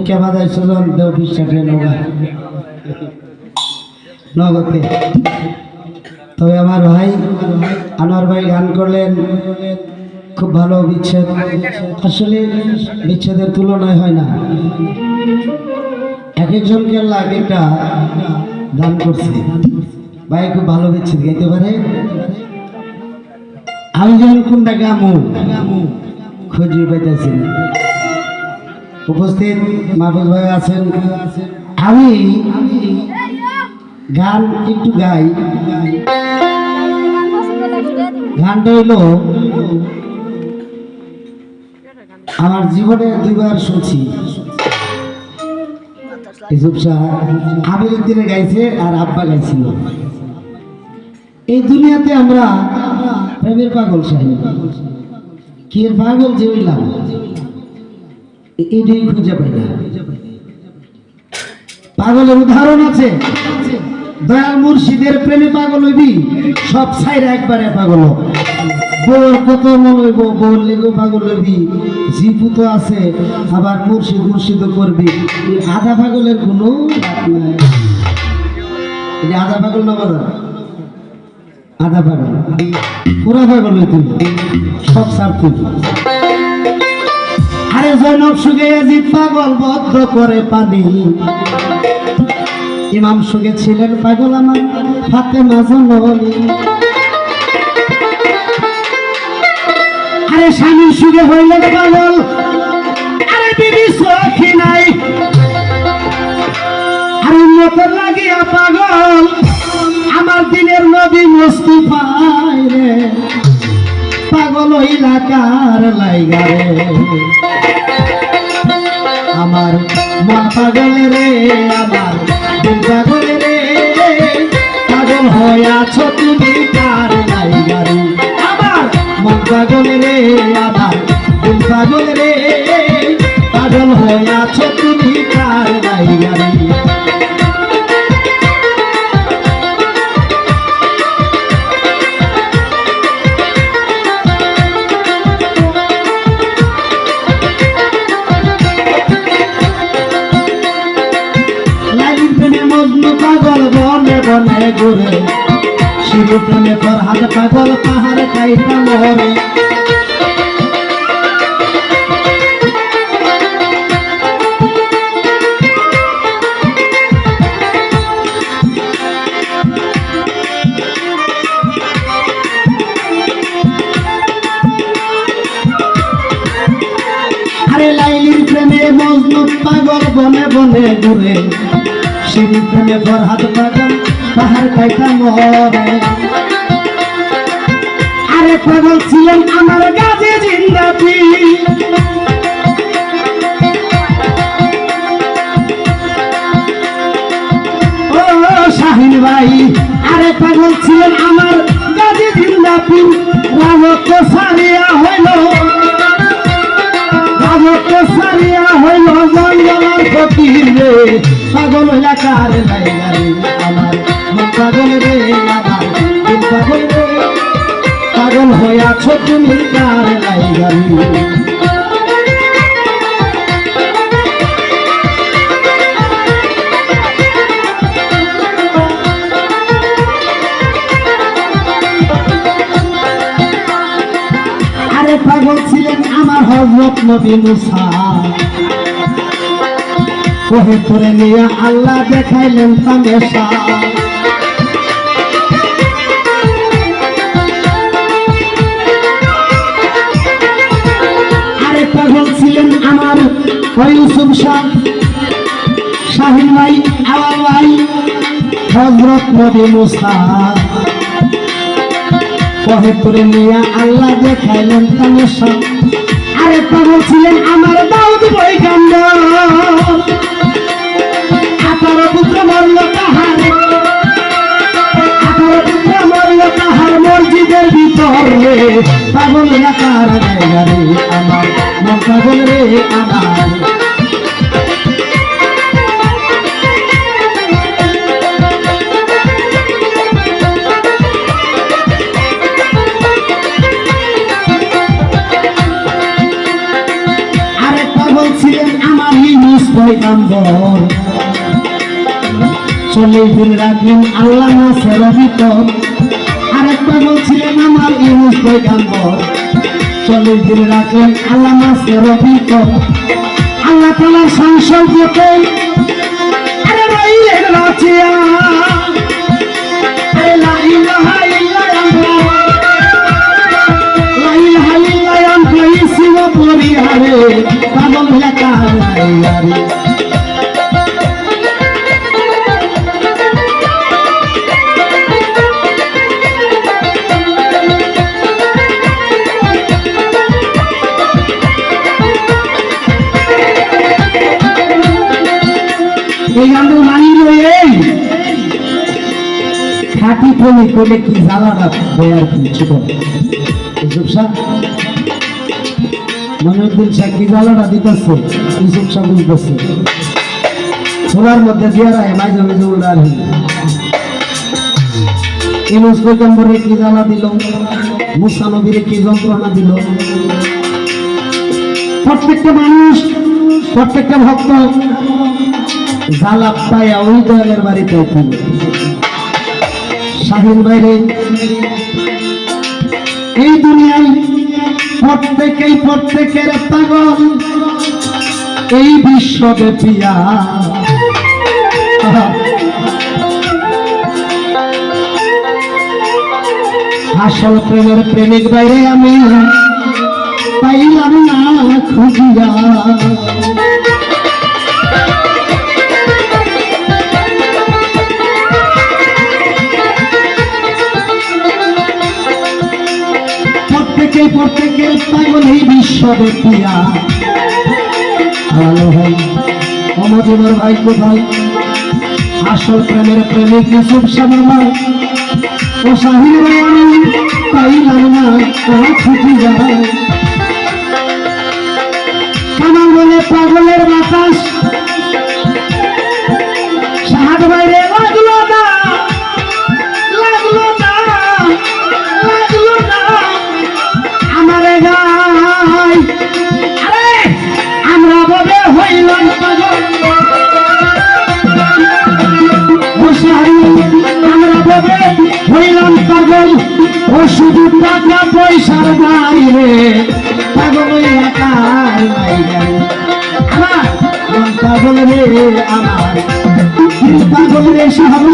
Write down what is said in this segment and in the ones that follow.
ভিক্ষা বাজাইছিল দেও বিশ্বাসে নগদে। তবে আমার ভাই আনোয়ার ভাই গান করলেন, খুব ভালো বিচ্ছেদ। আসলে বিচ্ছেদের তুলনায় হয় না, এক একজনকে লাখ একটা গান করছে। ভাই খুব ভালো বিচ্ছেদ গাইতে পারে। আমি যেমন কোনটা গামু খুঁজে পাইতেছি না। উপস্থিত মাহফুজ ভাই আছেন, আমি গান একটু গাই। গানটা হইলো আমার জীবনে দুইবার শুনছি। আমির দিনে গাইছে আর আব্বা গাইছিল। এই দুনিয়াতে আমরা প্রেমের পাগল সাহেব, কি এর পাগল যে হইলাম এটাই খুঁজে পাই না। পাগলের উদাহরণ আছে, দয়াল মুর্শিদের প্রেমে পাগল হইবি, সব ছাইরা একবারে পাগল। বউর কত মন হইব, বউর লেগেও পাগল হইবি। জিপু তো আছে, আবার মুর্শিদ মুর্শিদ করবি। আধা পাগলের কোনো আধা পাগল না বাবা, আধা পাগল পুরা পাগল হইতে সব সার তুই। আরে জৈনব সুগে জি পাগল বদ্ধ করে পানি, ইমাম সুগে ছিলেন পাগল আমার ফাতেমা জননী। আরে স্বামীর সুগে হইলেন পাগল, আরে বিবি সখী নাই। আরে উম্মতের লাগিয়া পাগল আমার দিনের নবী মুস্তাফায় রে, পাগল হইলা কার লাইগা রে। আমার মন পাগল রে, আমার দিল পাগল রে, পাগল হইয়াছ তুমি কার লাইগা রে। আমার মন পাগল রে, আমার দিল পাগল রে, পাগল হইয়াছ তুমি কার লাইগা রে। পাগল বনে বনে ঘুরে, শিরু প্রেমে ফরহাদ পাগল পাহাড় কাইটা মরে। আরে লাইলির প্রেমে মজনু পাগল বনে বনে ঘুরে, শিরু প্রেমে ফরহাদ পাগল পাহাড় কাইটা মরে। আরে পাগল ছিলেন আমার গাজী জিন্দাবি, ও শাহিন ভাই। আরে পাগল ছিলেন আমার গাজী জিন্দাবি, রাজত্ব সারিয়া হইল, রাজত্ব সারিয়া হইল জঙ্গলার ফকির রে, পাগল হইলা কার লাইগা রে। আমার মন পাগল রে, আমার দিল পাগল রে, পাগল হইয়াছ তুমি কার লাইগা রে। আরে পাগল ছিলেন আমার হযরত নবী মুসা, কোহে করে নিয়ে আল্লাহ দেখাইলেন তামেশা। আরে পাগল ছিলেন আমার ইউসুফ শাহ, শাহিন ভাই, আওয়াল ভাই, হযরত নবী মুসা, কোহে করে নিয়ে আল্লাহ দেখাইলেন তামেশা। আরে পাগল ছিলেন আমার দাউদ পয়গম্বর, 18 পুত্র মরল তাহার, 18 পুত্র মরল তাহার মসজিদের ভিতরে, পাগল কার লাইগা রে। আমার মন পাগল রে, আমার বলছিলেন আমার ইউনুস পয়গম্বর, 40 দিন রাখলেন আল্লাহ মাছের ভিতর। আরেকটা বলছিলেন আমার ইউনুস পয়গম্বর, 40 দিন রাখলেন আল্লাহ মাছের ভিতর। আল্লাহ তাআলার সংসর্গতে আরে রইলেন রাজিয়া, আরে লা ইলাহা ইল্লাল্লাহ, লা ইলাহা ইল্লাল্লাহ ইসিও পড়ি আরে পাগল লেখা আরে। এই গানটা মানিল এই খাটি ফলে করলে কি জ্বালাটা হয় আর কি ছোট ইসুফসা মনিউদ্দিন শাহ কি জ্বালাটা দিতেছে ইসুফসা বুঝতেছে। ছোলার মধ্যে দিয়ে রায় মাঝে মাঝে উড়ার ইউনুস পয়গম্বরে কি জ্বালা দিল, মুসা নবীরে কি যন্ত্রণা দিল। প্রত্যেকটা মানুষ, প্রত্যেকটা ভক্ত জ্বালা পায়া ওই দয়ালের বাড়িতে শাহিন বাইরে এই দুনিয়ায় প্রত্যেকের পাগল এই বিশ্বব্যাপিয়া। আসল প্রেমের প্রেমিক বাইরে আমি পাইলাম না খুঁজিয়া। প্রত্যেকের পাগল এই বিশ্বব্যাপিয়া। ভালো ভাই অমদিনের ভাই কোথায়, আসল প্রেমের প্রেমিক ইউসুফ শাহ ও শাহির পাইলাম না খুঁজি যায়। কামাল বলে পাগলের বাতাস শাহাদ বাইরে লাগলো না, লাগলো না, লাগলো না আমারে গায়। আরে আমরা বলে হইলাম পাগল, আমরা বলে হইলাম পাগল। ও শুধু টাকা পয়সার বাইরে পাগল একার আমার পাগল রে, আমার পাগল রে সাহায্য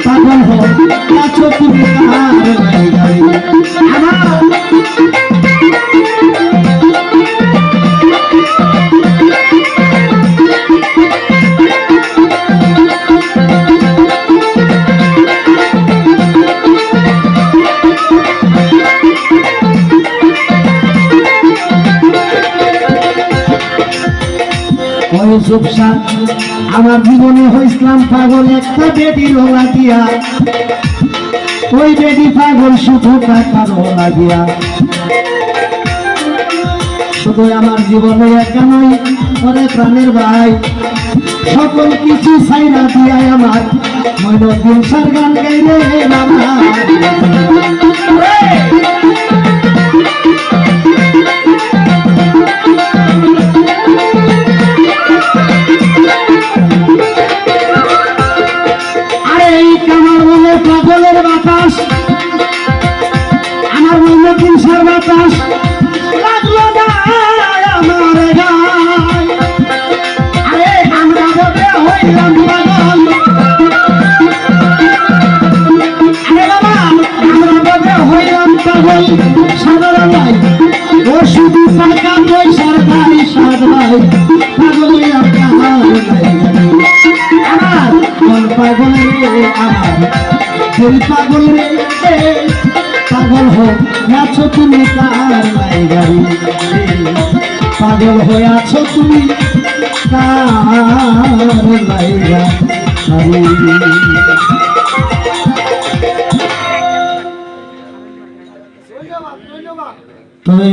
পাগল হোক তুমি আমার। আমার জীবনে হইসলাম পাগল একটা বেডি লোলা দিয়া, ওই বেডি পাগল শুধু টাকার লাগিয়া। শুধু আমার জীবনে একা নয় ওরে প্রাণের ভাই, সকল কিছু ছাইরা দিয়া আমার মইনুদ্দিন শাহর গান গাইলে পাগলের বাতাস, আমার মইনুদ্দিন শাহর বাতাস লাগলো না আমার গায়। আরে আমরা বলে হইলাম পাগল, আরে বাবা আমরা বলে হইলাম পাগল। সাধারণ ভাই ও শুধু টাকা পয়সার ভাই, সাদ ভাই পাগল আমার কোন পাগল রে, আমার সেই পাগল রে পাগল হোক আছো তুমি তার লাইগারি, পাগল হয়ে আছো তুমি তার লাইগা। তবে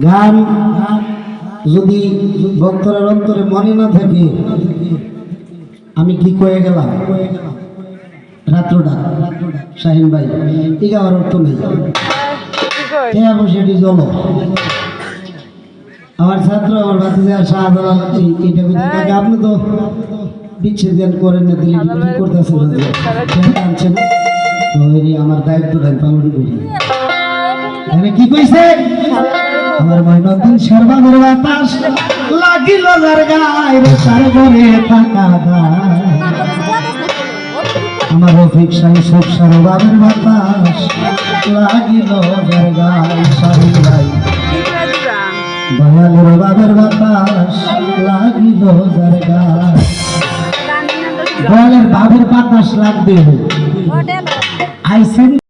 গান যদি ভক্তরের অন্তরে মনে না থাকে আমি কি কয়ে গেলাম রাত্রটা শাহিন ভাই, ঠিক আমার অর্থ নেই। সেটি চলো। আমার ছাত্র আমার ভাতিজা শাহজালাল এইটা কাকে আপনি তো বিচ্ছেদ জ্ঞান করেন না দিলে কি করতেছেন আনছেন ওই আমার দায়িত্ব পালন করি এখানে কি কইছে আমার ময়নদিন সর্বাবের বাতাস লাগিল যার গায় রে তার ঘরে থাকা দায় আমার রফিক সাই সব সর্বাবের বাতাস লাগিল যার গায় সারি গায় দয়ালের বাবের বাতাস লাগিল যার গায় দয়ালের বাবের বাতাস লাগবে আইসেন